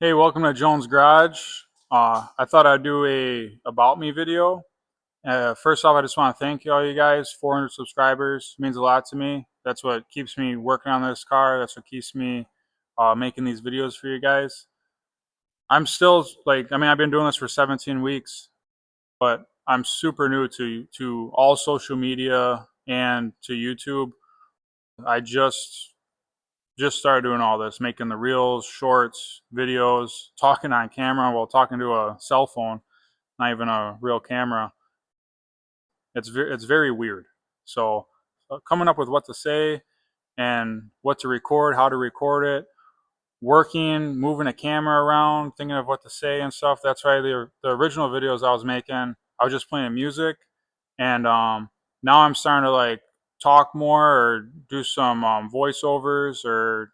Hey, welcome to Jonez Garage. I thought I'd do a about me video. First off, I just want to thank all you guys. 400 subscribers means a lot to me. That's what keeps me working on this car. That's what keeps me making these videos for you guys. I'm still I've been doing this for 17 weeks, but I'm super new to all social media and to YouTube. I just started doing all this, making the reels, shorts, videos, talking on camera while talking to a cell phone, not even a real camera. It's very weird. So coming up with what to say and what to record, how to record it, working, moving a camera around, thinking of what to say and stuff. That's why the original videos I was making, I was just playing music, and now I'm starting to talk more or do some voiceovers or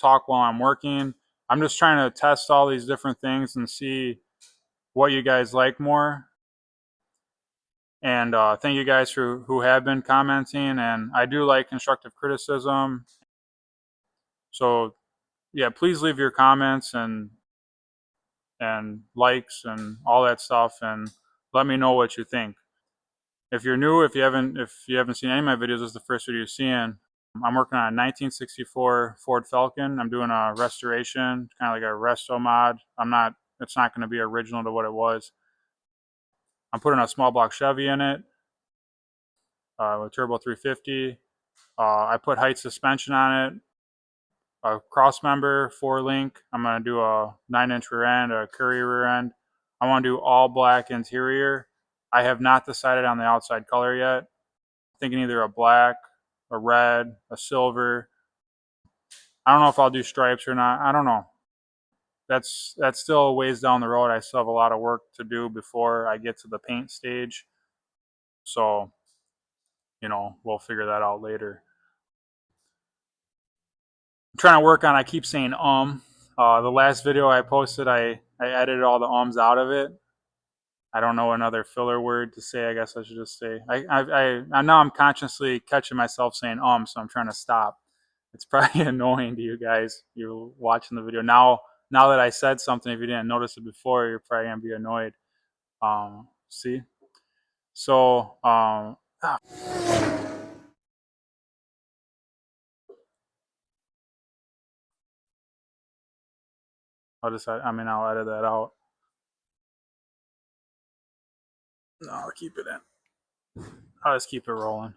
talk while I'm working. I'm just trying to test all these different things and see what you guys like more. And thank you guys who have been commenting. And I do like constructive criticism. So yeah, please leave your comments and likes and all that stuff, and let me know what you think. If you're new, if you haven't seen any of my videos, this is the first video you're seeing. I'm working on a 1964 Ford Falcon. I'm doing a restoration, kind of like a resto mod. It's not going to be original to what it was. I'm putting a small block Chevy in it with turbo 350. I put height suspension on it, a cross member, 4-link. I'm going to do a 9-inch rear end, a Curry rear end. I want to do all black interior. I have not decided on the outside color yet. I'm thinking either a black, a red, a silver. I don't know if I'll do stripes or not. I don't know. That's still a ways down the road. I still have a lot of work to do before I get to the paint stage. So, we'll figure that out later. I'm trying to work on, I keep saying the last video I posted, I edited all the ums out of it. I don't know another filler word to say. I guess I should just say. I now I'm consciously catching myself saying so I'm trying to stop. It's probably annoying to you guys. You're watching the video now. Now that I said something, if you didn't notice it before, you're probably gonna be annoyed. See. So I'll edit that out. No, I'll keep it in. I'll just keep it rolling.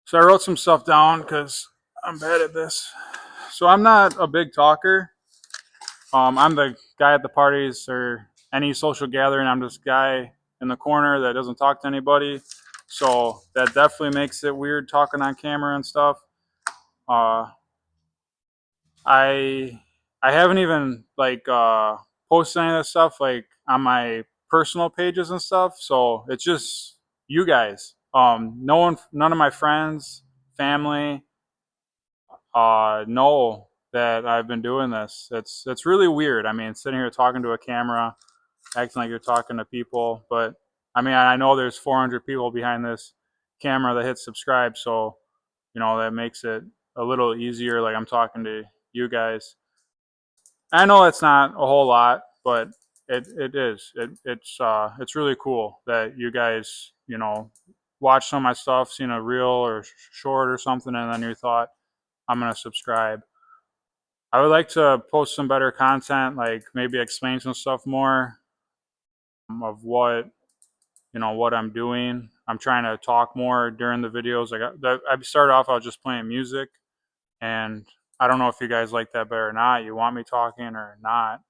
So I wrote some stuff down because I'm bad at this. So I'm not a big talker. I'm the guy at the parties or any social gathering. I'm this guy in the corner that doesn't talk to anybody. So that definitely makes it weird talking on camera and stuff. Uh, I I haven't even posted any of this stuff on my personal pages and stuff. So it's just you guys. None of my friends, family, know that I've been doing this. It's really weird. I mean, sitting here talking to a camera, acting like you're talking to people, but I know there's 400 people behind this camera that hit subscribe, so that makes it a little easier. Like I'm talking to you guys. I know it's not a whole lot, but it is. It's really cool that you guys watch some of my stuff, seen a reel or short or something, and then you thought I'm gonna subscribe. I would like to post some better content, like maybe explain some stuff more of what I'm doing. I'm trying to talk more during the videos. I started off, I was just playing music, and I don't know if you guys like that better or not. You want me talking or not?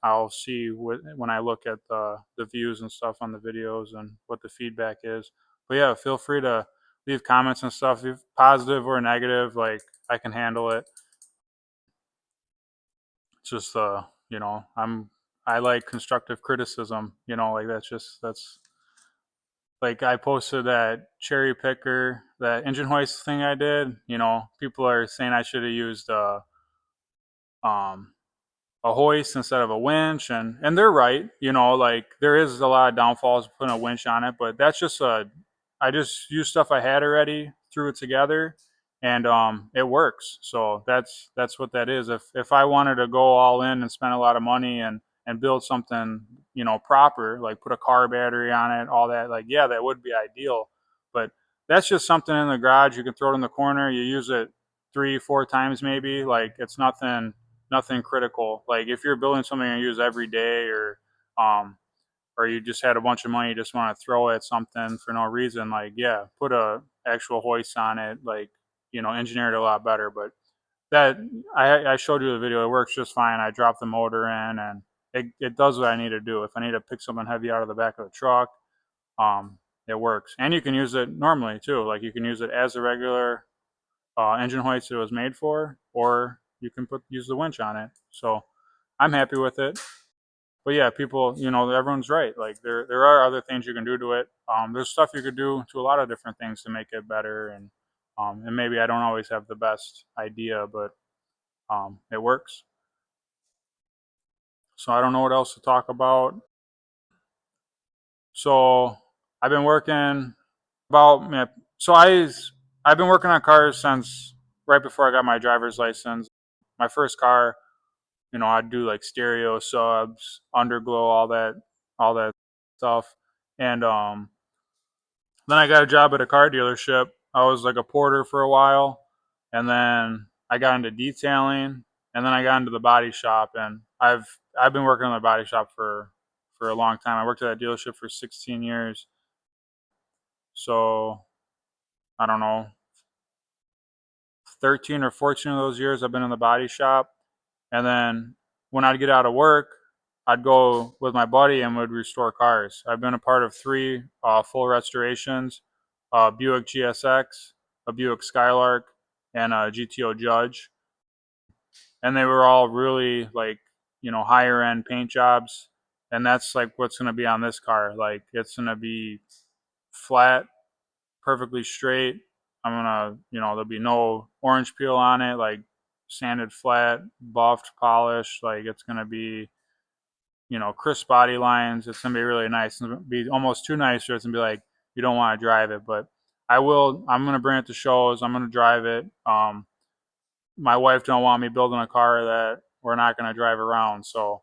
I'll see when I look at the views and stuff on the videos and what the feedback is. But yeah, feel free to leave comments and stuff, if positive or negative. Like I can handle it. It's just I like constructive criticism. That's like I posted that cherry picker, that engine hoist thing I did. People are saying I should have used um, a hoist instead of a winch, and they're right. Like there is a lot of downfalls putting a winch on it, but that's just I just used stuff I had already, threw it together, and it works. So that's what that is. If I wanted to go all in and spend a lot of money and build something, proper, like put a car battery on it, all that, like, yeah, that would be ideal. But that's just something in the garage. You can throw it in the corner. You use it 3, 4 times maybe. Like, it's nothing critical. Like, if you're building something you use every day, um or you just had a bunch of money, you just want to throw at something for no reason, like, yeah, put a actual hoist on it, like, engineer it a lot better. But that, I showed you the video. It works just fine. I dropped the motor in, and it does what I need to do. If I need to pick something heavy out of the back of the truck, it works. And you can use it normally too. Like, you can use it as a regular engine hoist it was made for, or you can use the winch on it. So I'm happy with it. But yeah, people, everyone's right. Like, there are other things you can do to it. There's stuff you could do to a lot of different things to make it better, and maybe I don't always have the best idea, but it works. So I don't know what else to talk about. So I've been working about so I've been working on cars since right before I got my driver's license. My first car, I'd do like stereo subs, underglow, all that stuff. And then I got a job at a car dealership. I was like a porter for a while, and then I got into detailing, and then I got into the body shop. And I've been working in the body shop for a long time. I worked at that dealership for 16 years. So I don't know, 13 or 14 of those years I've been in the body shop. And then when I'd get out of work, I'd go with my buddy and would restore cars. I've been a part of three full restorations: a Buick GSX, a Buick Skylark, and a GTO Judge. And they were all really, like, higher end paint jobs. And that's like what's going to be on this car. Like, it's going to be flat, perfectly straight. I'm gonna, there'll be no orange peel on it, like sanded flat, buffed, polished. Like, it's gonna be, crisp body lines. It's gonna be really nice. It's gonna be almost too nice, or it's gonna be like you don't want to drive it. But I will. I'm gonna bring it to shows. I'm gonna drive it. My wife don't want me building a car that we're not gonna drive around, so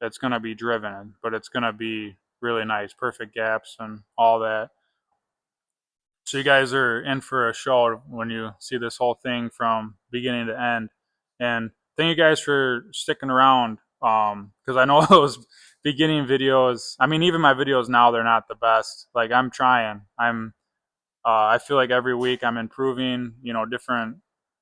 it's gonna be driven, but it's gonna be really nice, perfect gaps and all that. So you guys are in for a show when you see this whole thing from beginning to end. And thank you guys for sticking around. Because I know those beginning videos. I mean, even my videos now, they're not the best. Like, I'm trying. I feel like every week I'm improving, different,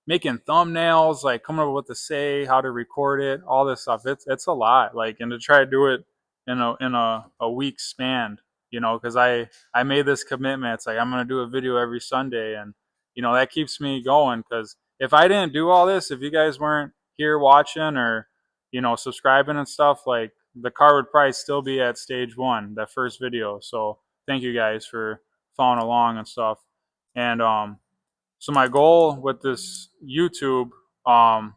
making thumbnails, like coming up with what to say, how to record it, all this stuff. It's a lot. Like, and to try to do it in a week span, because I made this commitment. It's like, I'm gonna do a video every Sunday, and that keeps me going. Because if I didn't do all this, if you guys weren't here watching or subscribing and stuff, like, the car would probably still be at stage one, that first video. So thank you guys for following along and stuff. And so my goal with this YouTube um,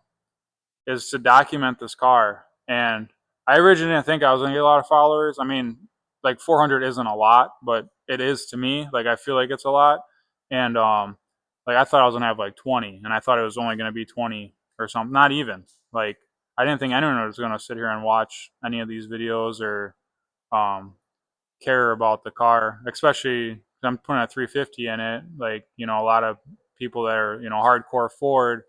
is to document this car. And I originally didn't think I was gonna get a lot of followers. I mean, like, 400 isn't a lot, but it is to me. Like, I feel like it's a lot. And like, I thought I was gonna have like 20, and I thought it was only gonna be 20 or something. Not even. Like, I didn't think anyone was gonna sit here and watch any of these videos, or um, care about the car, especially I'm putting a 350 in it. Like, a lot of people that are, hardcore Ford,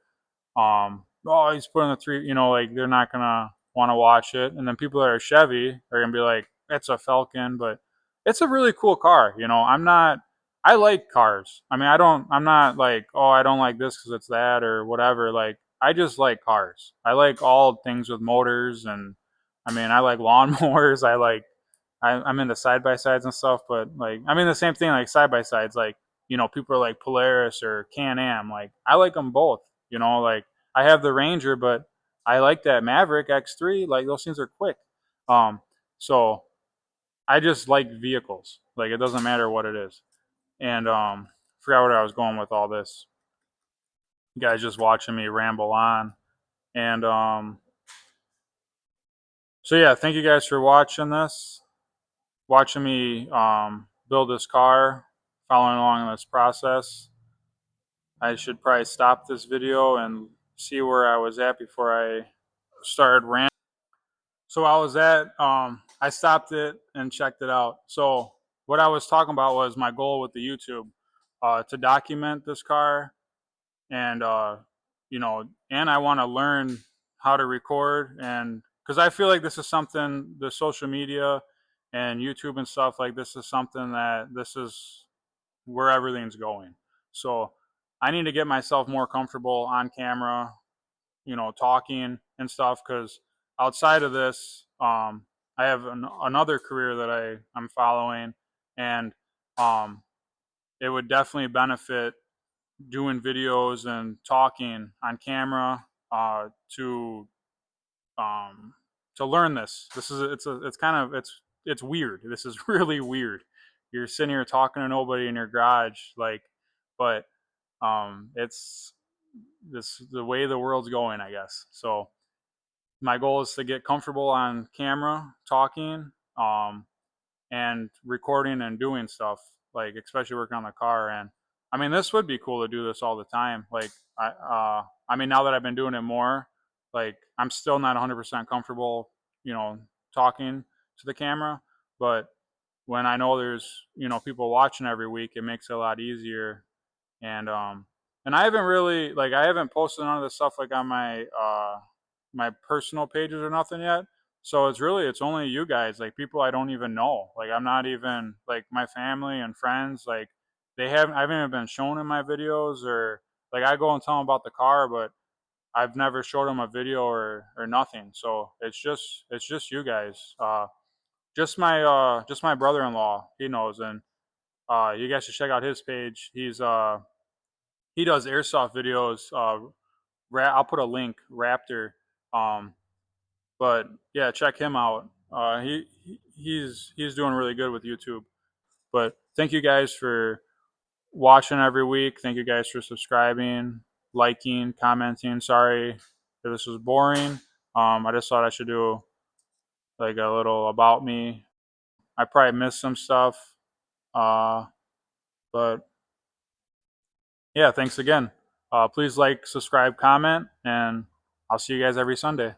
oh, he's putting the three, like, they're not gonna want to watch it. And then people that are Chevy are gonna be like, it's a Falcon, but it's a really cool car. I like cars. I mean, I'm not like, oh, I don't like this because it's that or whatever. Like, I just like cars. I like all things with motors, and I mean, I like lawnmowers. I'm into side by sides and stuff, but, like, I mean, the same thing, like side by sides, like, people are like Polaris or Can Am. Like, I like them both. Like, I have the Ranger, but I like that Maverick X3. Like, those things are quick. So I just like vehicles. Like, it doesn't matter what it is. And forgot where I was going with all this. You guys just watching me ramble on. And so yeah, thank you guys for watching this. Watching me build this car, following along in this process. I should probably stop this video and see where I was at before I started ranting. So I was at, I stopped it and checked it out. So what I was talking about was my goal with the YouTube, to document this car, and and I want to learn how to record, and because I feel like this is something, the social media and YouTube and stuff, like this is something that this is where everything's going. So I need to get myself more comfortable on camera, talking and stuff. Because outside of this, I have another career that I'm following, and um, it would definitely benefit doing videos and talking on camera, to um, to learn this. This is it's kind of it's weird. This is really weird. You're sitting here talking to nobody in your garage, like, but it's this the way the world's going, I guess. So my goal is to get comfortable on camera, talking, and recording and doing stuff, like especially working on the car. And I mean, this would be cool to do this all the time. Like I mean, now that I've been doing it more, like I'm still not 100% comfortable, talking to the camera. But when I know there's people watching every week, it makes it a lot easier. And I haven't really, like, I haven't posted none of this stuff like on my personal pages or nothing yet. So it's only you guys, like people I don't even know. Like I'm not even, like, my family and friends, like I haven't even been shown in my videos, or like I go and tell them about the car, but I've never showed them a video or nothing. So it's just you guys. Just my brother-in-law, he knows. And you guys should check out his page. He does airsoft videos. I'll put a link, Raptor. Um, but yeah, check him out. He's doing really good with YouTube. But thank you guys for watching every week. Thank you guys for subscribing, liking, commenting. Sorry if this was boring. I just thought I should do like a little about me. I probably missed some stuff. But yeah, thanks again. Please like, subscribe, comment, and I'll see you guys every Sunday.